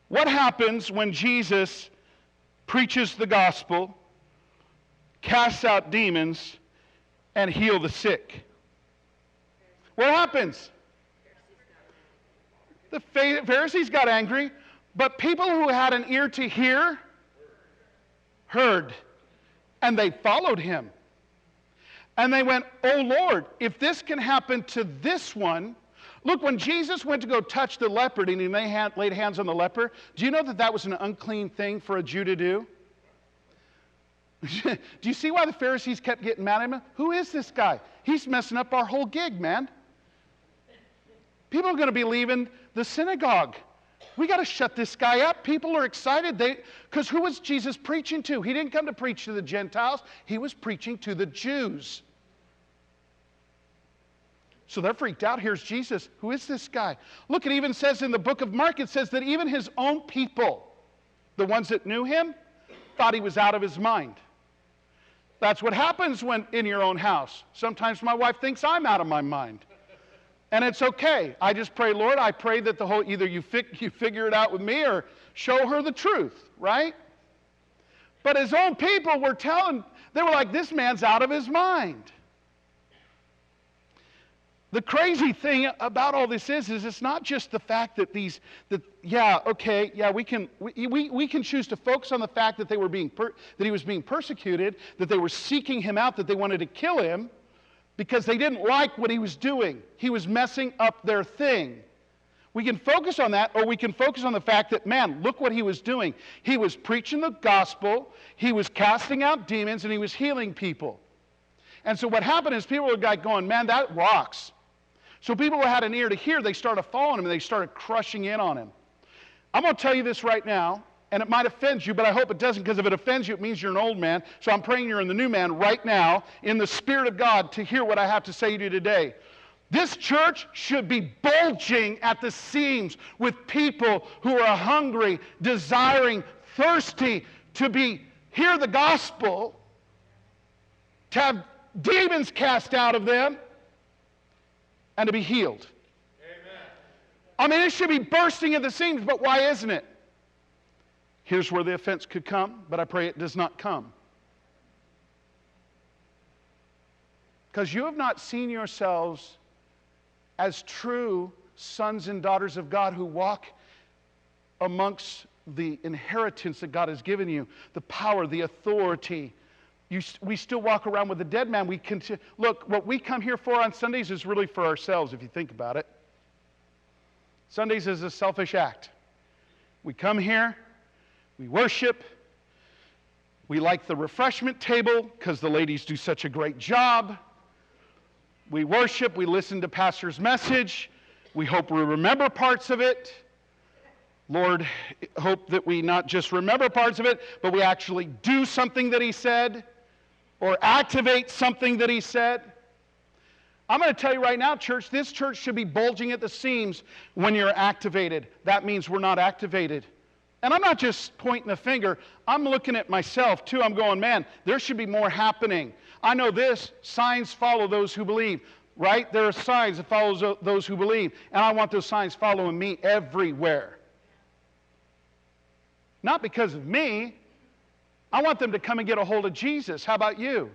What happens when Jesus preaches the gospel, casts out demons, and heals the sick? What happens? The Pharisees got angry, but people who had an ear to hear heard, and they followed him. And they went, "Oh Lord, if this can happen to this one." Look, when Jesus went to go touch the leper and he laid hands on the leper, do you know that that was an unclean thing for a Jew to do? Do you see why the Pharisees kept getting mad at him? Who is this guy? He's messing up our whole gig, man. People are going to be leaving the synagogue. We got to shut this guy up. People are excited. Because who was Jesus preaching to? He didn't come to preach to the Gentiles. He was preaching to the Jews. So they're freaked out. Here's Jesus. Who is this guy? Look, it even says in the book of Mark, it says that even his own people, the ones that knew him, thought he was out of his mind. That's what happens when in your own house. Sometimes my wife thinks I'm out of my mind. And it's okay. I just pray, Lord, I pray that either you figure it out with me or show her the truth, right? But his own people were they were like, this man's out of his mind. The crazy thing about all this is it's not just the fact that we can choose to focus on the fact that that he was being persecuted, that they were seeking him out, that they wanted to kill him because they didn't like what he was doing. He was messing up their thing. We can focus on that, or we can focus on the fact that, man, look what he was doing. He was preaching the gospel, he was casting out demons, and he was healing people. And so what happened is people were going, man, that rocks. So people who had an ear to hear, they started following him, and they started crushing in on him. I'm going to tell you this right now, and it might offend you, but I hope it doesn't, because if it offends you, it means you're an old man. So I'm praying you're in the new man right now, in the Spirit of God, to hear what I have to say to you today. This church should be bulging at the seams with people who are hungry, desiring, thirsty to hear the gospel, to have demons cast out of them, and to be healed. Amen. I mean, it should be bursting at the seams, but why isn't it? Here's where the offense could come, but I pray it does not come. Because you have not seen yourselves as true sons and daughters of God who walk amongst the inheritance that God has given you, the power, the authority. We still walk around with a dead man. Look, what we come here for on Sundays is really for ourselves, if you think about it. Sundays is a selfish act. We come here, we worship, we like the refreshment table because the ladies do such a great job. We worship, we listen to pastor's message, we hope we remember parts of it. Lord, hope that we not just remember parts of it, but we actually do something that he said, or activate something that he said. I'm going to tell you right now, church, this church should be bulging at the seams when you're activated. That means we're not activated. And I'm not just pointing the finger. I'm looking at myself, too. I'm going, man, there should be more happening. I know this, signs follow those who believe, right? There are signs that follow those who believe. And I want those signs following me everywhere. Not because of me. I want them to come and get a hold of Jesus. How about you?